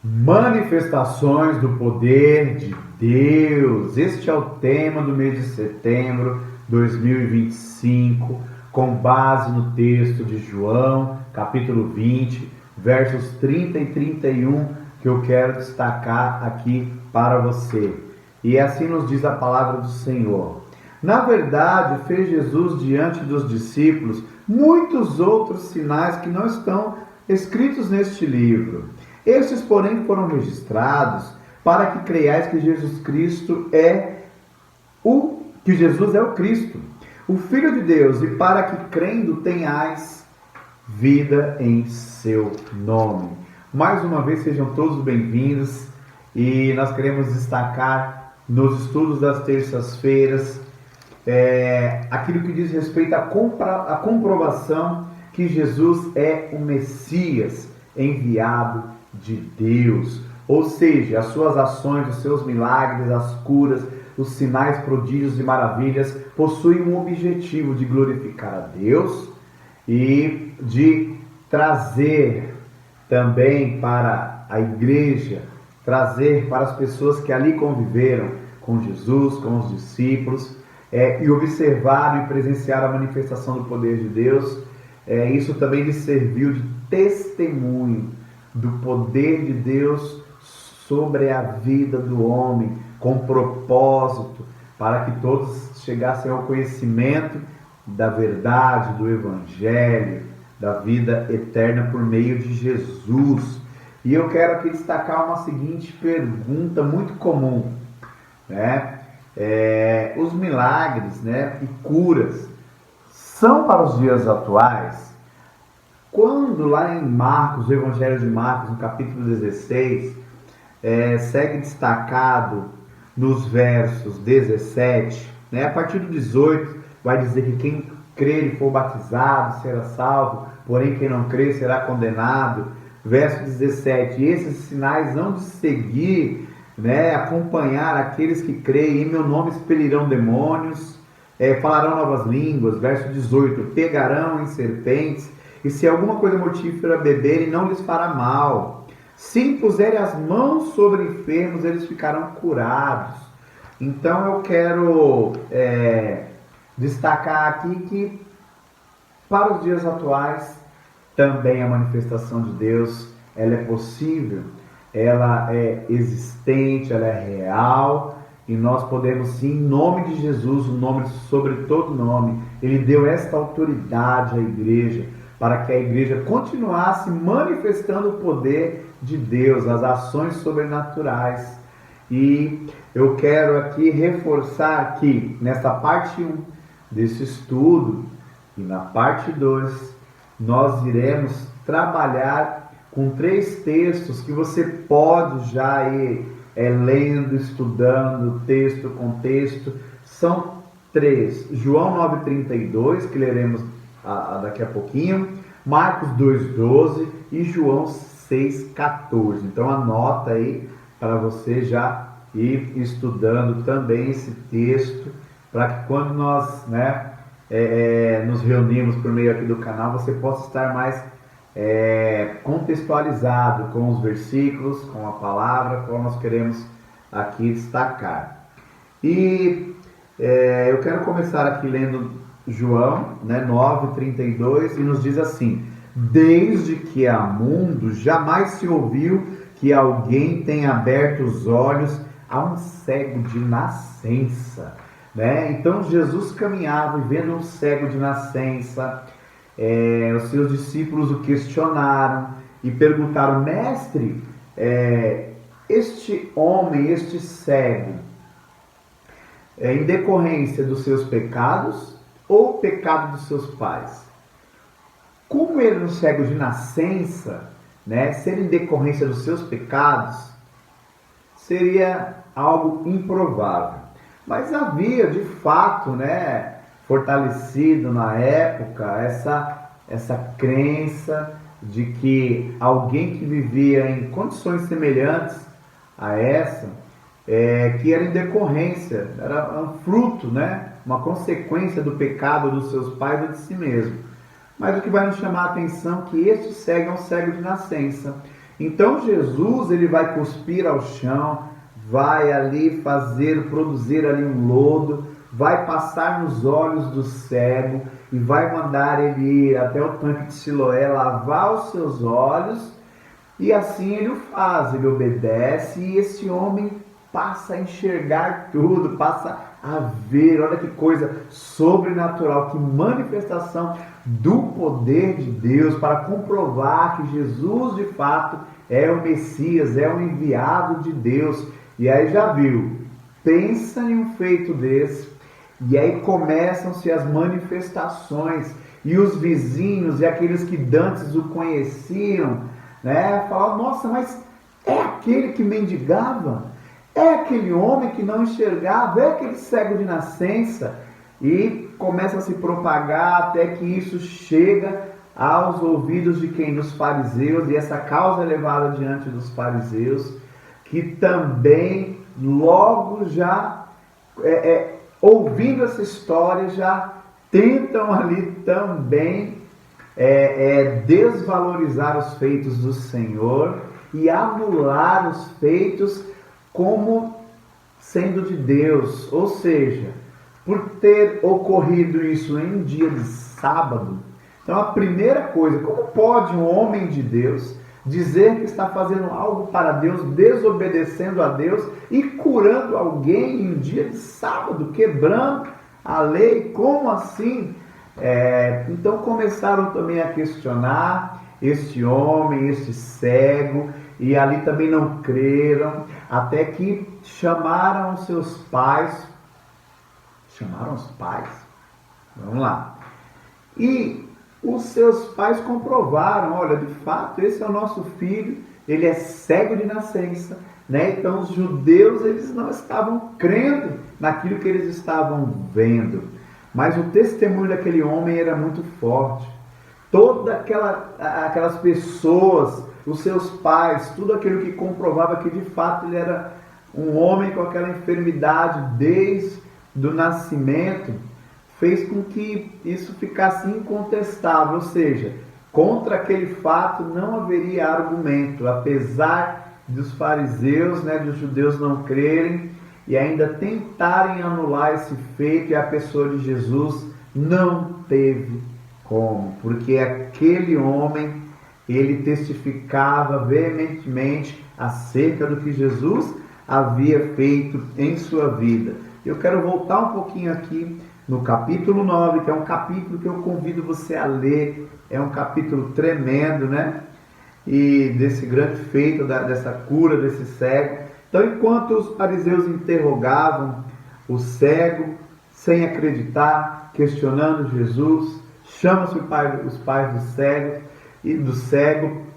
Manifestações do poder de Deus. Este é o tema do mês de setembro de 2025, com base no texto de João, capítulo 20, versos 30 e 31, que eu quero destacar aqui para você. E assim nos diz a palavra do Senhor. Na verdade, fez Jesus diante dos discípulos muitos outros sinais que não estão escritos neste livro. Estes, porém, foram registrados para que creiais que Jesus é o Cristo, o Filho de Deus, e para que crendo tenhais vida em seu nome. Mais uma vez, sejam todos bem-vindos, e nós queremos destacar nos estudos das terças-feiras aquilo que diz respeito à comprovação que Jesus é o Messias enviado de Deus, ou seja, as suas ações, os seus milagres, as curas, os sinais, prodígios e maravilhas possuem um objetivo de glorificar a Deus e de trazer também para a igreja, trazer para as pessoas que ali conviveram com Jesus, com os discípulos, e observaram e presenciaram a manifestação do poder de Deus. Isso também lhes serviu de testemunho do poder de Deus sobre a vida do homem, com propósito, para que todos chegassem ao conhecimento da verdade, do Evangelho, da vida eterna por meio de Jesus. E eu quero aqui destacar uma seguinte pergunta muito comum, né? Os milagres, né, e curas são para os dias atuais? Quando lá em Marcos, o Evangelho de Marcos, no capítulo 16, segue destacado nos versos 17, né, a partir do 18, vai dizer que quem crer e for batizado será salvo, porém quem não crer será condenado. Verso 17, esses sinais hão de seguir, né, acompanhar aqueles que creem, em meu nome expelirão demônios, falarão novas línguas. Verso 18, pegarão em serpentes, e se alguma coisa mortífera beberem, não lhes fará mal. Se impuserem as mãos sobre enfermos, eles ficarão curados. Então eu quero destacar aqui que para os dias atuais também a manifestação de Deus, ela é possível, ela é existente, ela é real, e nós podemos sim, em nome de Jesus, o nome sobre todo nome, Ele deu esta autoridade à igreja, para que a igreja continuasse manifestando o poder de Deus, as ações sobrenaturais. E eu quero aqui reforçar que nessa parte 1 desse estudo e na parte 2, nós iremos trabalhar com 3 textos que você pode já ir lendo, estudando, texto com texto. São 3. João 9,32, que leremos daqui a pouquinho, Marcos 2,12 e João 6,14. Então anota aí para você já ir estudando também esse texto, para que quando nós nos reunimos por meio aqui do canal, você possa estar mais contextualizado com os versículos, com a palavra, como nós queremos aqui destacar. E eu quero começar aqui lendo João 9,32, e nos diz assim: desde que há mundo, jamais se ouviu que alguém tenha aberto os olhos a um cego de nascença. Então Jesus caminhava e vendo um cego de nascença, os seus discípulos o questionaram e perguntaram: mestre, este homem, este cego, em decorrência dos seus pecados ou pecado dos seus pais? Como ele era um cego de nascença, ser em decorrência dos seus pecados, seria algo improvável. Mas havia, de fato, fortalecido na época essa crença de que alguém que vivia em condições semelhantes a essa, que era em decorrência, era um fruto, uma consequência do pecado dos seus pais ou de si mesmo. Mas o que vai nos chamar a atenção é que este cego é um cego de nascença. Então Jesus, ele vai cuspir ao chão, vai ali produzir ali um lodo, vai passar nos olhos do cego e vai mandar ele ir até o tanque de Siloé, lavar os seus olhos, e assim ele o faz, ele obedece, e esse homem passa a enxergar tudo, passa a ver. Olha que coisa sobrenatural, que manifestação do poder de Deus para comprovar que Jesus de fato é o Messias, é o enviado de Deus. E aí já viu, pensa em um feito desse, e aí começam-se as manifestações, e os vizinhos e aqueles que dantes o conheciam, né, falam: nossa, mas é aquele que mendigava? É aquele homem que não enxergava? É aquele cego de nascença? E começa a se propagar até que isso chega aos ouvidos de quem? Dos fariseus, e essa causa é levada diante dos fariseus, que também logo já ouvindo essa história, já tentam ali também desvalorizar os feitos do Senhor e anular os feitos como sendo de Deus. Ou seja, por ter ocorrido isso em um dia de sábado, então a primeira coisa: como pode um homem de Deus dizer que está fazendo algo para Deus, desobedecendo a Deus e curando alguém em um dia de sábado, quebrando a lei? Como assim? Então começaram também a questionar este homem, este cego, e ali também não creram, até que chamaram os seus pais. Chamaram os pais? Vamos lá. E os seus pais comprovaram: olha, de fato, esse é o nosso filho, ele é cego de nascença, né? Então os judeus, eles não estavam crendo naquilo que eles estavam vendo, mas o testemunho daquele homem era muito forte. Todas aquelas pessoas, os seus pais, tudo aquilo que comprovava que de fato ele era um homem com aquela enfermidade desde o nascimento, fez com que isso ficasse incontestável. Ou seja, contra aquele fato não haveria argumento, apesar dos fariseus, né, dos judeus não crerem e ainda tentarem anular esse feito, e a pessoa de Jesus não teve como, porque aquele homem, ele testificava veementemente acerca do que Jesus havia feito em sua vida. Eu quero voltar um pouquinho aqui no capítulo 9, que é um capítulo que eu convido você a ler. É um capítulo tremendo, né? E desse grande feito, dessa cura desse cego. Então, enquanto os fariseus interrogavam o cego, sem acreditar, questionando Jesus, chama-se os pais do cego,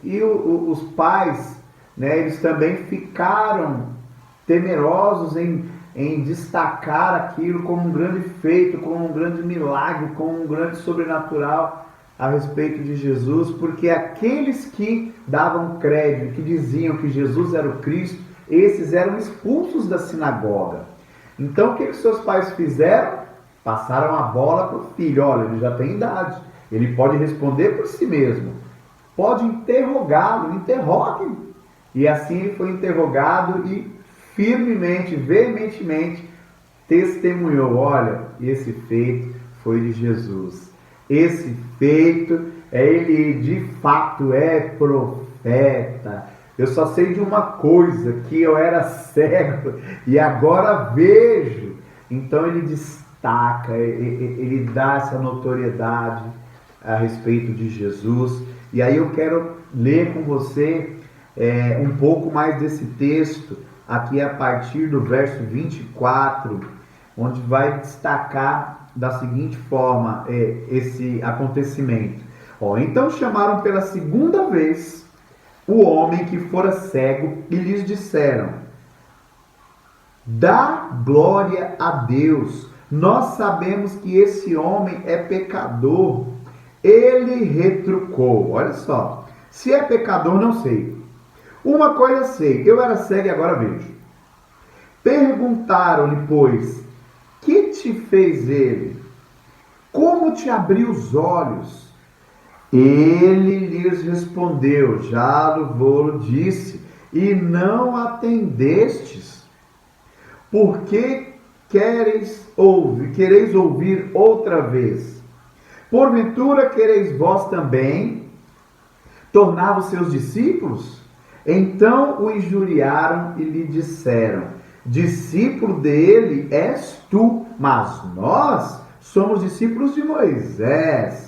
e os pais, né, eles também ficaram temerosos em destacar aquilo como um grande feito, como um grande milagre, como um grande sobrenatural a respeito de Jesus, porque aqueles que davam crédito, que diziam que Jesus era o Cristo, esses eram expulsos da sinagoga. Então o que seus pais fizeram? Passaram a bola para o filho: olha, ele já tem idade, ele pode responder por si mesmo, pode interrogá-lo, interrogue. E assim ele foi interrogado e firmemente, veementemente testemunhou: olha, esse feito foi de Jesus. Esse feito, ele de fato é profeta. Eu só sei de uma coisa, que eu era cego e agora vejo. Então ele destaca, ele dá essa notoriedade a respeito de Jesus. E aí eu quero ler com você um pouco mais desse texto, aqui a partir do verso 24, onde vai destacar da seguinte forma esse acontecimento. Então chamaram pela segunda vez o homem que fora cego e lhes disseram: dá glória a Deus, nós sabemos que esse homem é pecador. Ele retrucou: olha só, se é pecador não sei, uma coisa sei, eu era cego e agora vejo. Perguntaram-lhe, pois, que te fez ele? Como te abriu os olhos? Ele lhes respondeu: já vou disse, e não atendestes. Por que quereis ouvir outra vez? Porventura quereis vós também tornar-vos seus discípulos? Então o injuriaram e lhe disseram: discípulo dele és tu, mas nós somos discípulos de Moisés.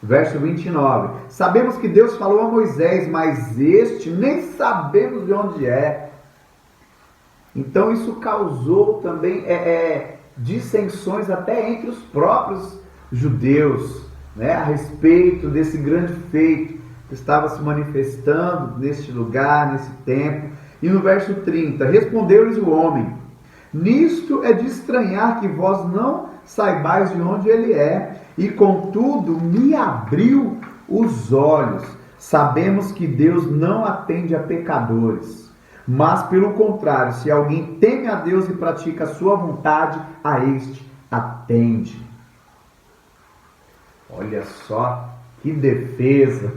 Verso 29. Sabemos que Deus falou a Moisés, mas este nem sabemos de onde é. Então isso causou também dissensões até entre os próprios judeus, né, a respeito desse grande feito que estava se manifestando neste lugar, nesse tempo. E no verso 30, respondeu-lhes o homem: nisto é de estranhar que vós não saibais de onde ele é, e contudo me abriu os olhos. Sabemos que Deus não atende a pecadores, mas pelo contrário, se alguém teme a Deus e pratica a sua vontade, a este atende. Olha só que defesa!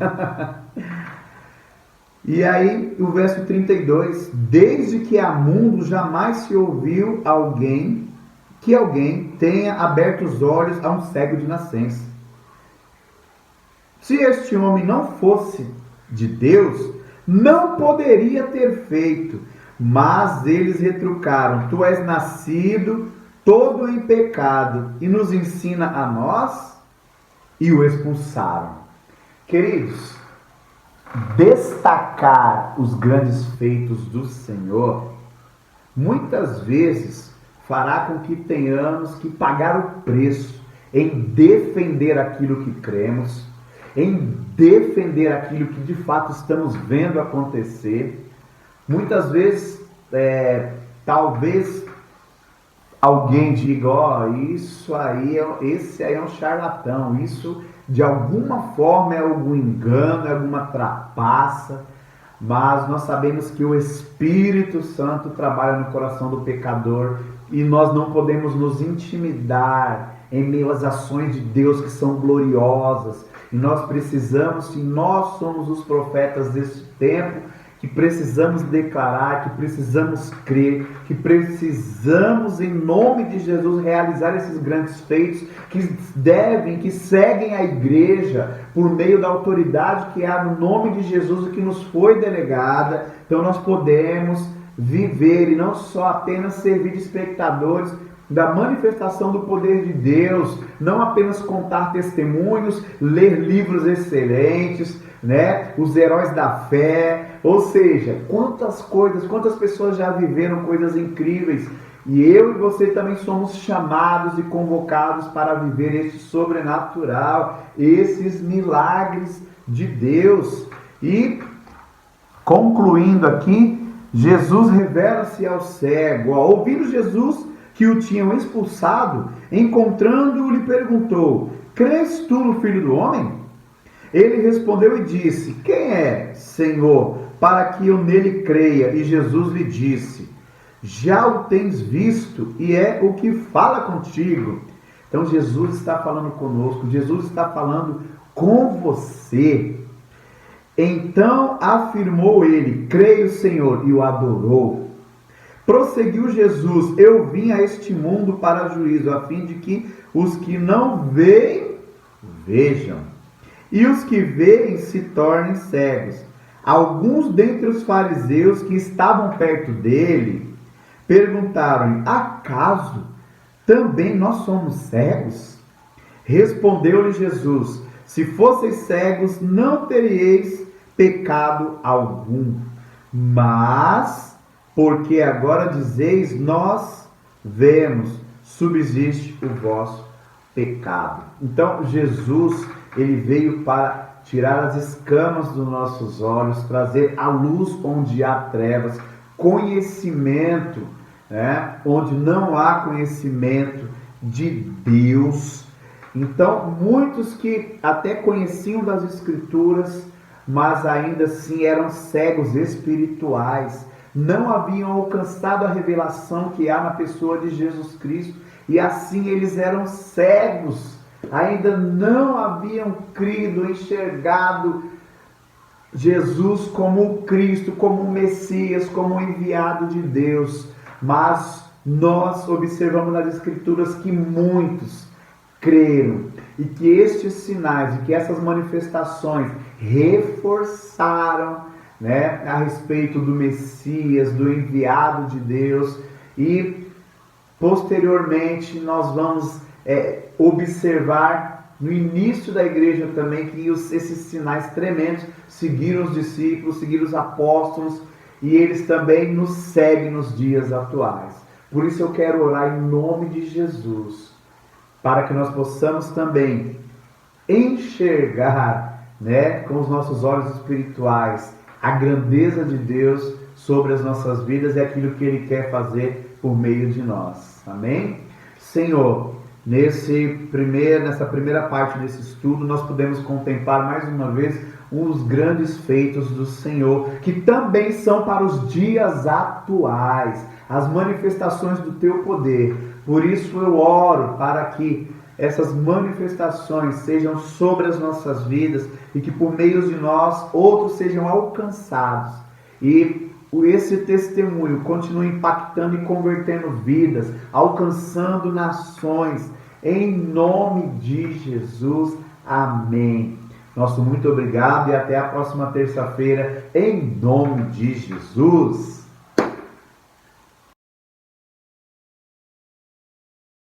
E aí o verso 32, desde que há mundo jamais se ouviu que alguém tenha aberto os olhos a um cego de nascença. Se este homem não fosse de Deus, não poderia ter feito. Mas eles retrucaram: tu és nascido todo em pecado e nos ensina a nós? E o expulsaram. Queridos, destacar os grandes feitos do Senhor muitas vezes fará com que tenhamos que pagar o preço em defender aquilo que cremos, em defender aquilo que de fato estamos vendo acontecer. Muitas vezes, talvez alguém diga: esse aí é um charlatão, isso de alguma forma é algum engano, é alguma trapaça. Mas nós sabemos que o Espírito Santo trabalha no coração do pecador e nós não podemos nos intimidar em meio às ações de Deus que são gloriosas. E nós precisamos, se nós somos os profetas deste tempo, que precisamos declarar, que precisamos crer, que precisamos, em nome de Jesus, realizar esses grandes feitos que seguem a igreja por meio da autoridade que há no nome de Jesus e que nos foi delegada. Então nós podemos viver e não só apenas servir de espectadores da manifestação do poder de Deus, não apenas contar testemunhos, ler livros excelentes, né? Os heróis da fé, ou seja, quantas pessoas já viveram coisas incríveis, e eu e você também somos chamados e convocados para viver este sobrenatural, esses milagres de Deus. E concluindo aqui, Jesus revela-se ao cego. Ouvindo Jesus que o tinham expulsado, encontrando-o, lhe perguntou: crês tu no Filho do Homem? Ele respondeu e disse: quem é, Senhor, para que eu nele creia? E Jesus lhe disse: já o tens visto, e é o que fala contigo. Então Jesus está falando conosco, Jesus está falando com você. Então afirmou ele: creio, Senhor, e o adorou. Prosseguiu Jesus: eu vim a este mundo para juízo, a fim de que os que não veem, vejam, e os que veem se tornem cegos. Alguns dentre os fariseus que estavam perto dele perguntaram-lhe: acaso também nós somos cegos? Respondeu-lhe Jesus: se fosseis cegos, não teríeis pecado algum. Mas, porque agora dizeis, nós vemos, subsiste o vosso pecado. Então, Jesus, ele veio para tirar as escamas dos nossos olhos, trazer a luz onde há trevas, conhecimento, né? Onde não há conhecimento de Deus. Então, muitos que até conheciam das Escrituras, mas ainda assim eram cegos espirituais, não haviam alcançado a revelação que há na pessoa de Jesus Cristo, e assim eles eram cegos ainda não haviam crido, enxergado Jesus como o Cristo, como o Messias, como o enviado de Deus. Mas nós observamos nas Escrituras que muitos creram e que estes sinais e que essas manifestações reforçaram, né, a respeito do Messias, do enviado de Deus. E posteriormente nós vamos observar no início da igreja também que esses sinais tremendos seguiram os discípulos, seguiram os apóstolos, e eles também nos seguem nos dias atuais. Por isso eu quero orar em nome de Jesus, para que nós possamos também enxergar, né, com os nossos olhos espirituais a grandeza de Deus sobre as nossas vidas e aquilo que Ele quer fazer por meio de nós. Amém? Senhor, nessa primeira parte desse estudo, nós podemos contemplar mais uma vez os grandes feitos do Senhor, que também são para os dias atuais, as manifestações do Teu poder. Por isso eu oro para que essas manifestações sejam sobre as nossas vidas e que por meio de nós outros sejam alcançados. E esse testemunho continue impactando e convertendo vidas, alcançando nações. Em nome de Jesus. Amém. Nosso muito obrigado e até a próxima terça-feira, em nome de Jesus.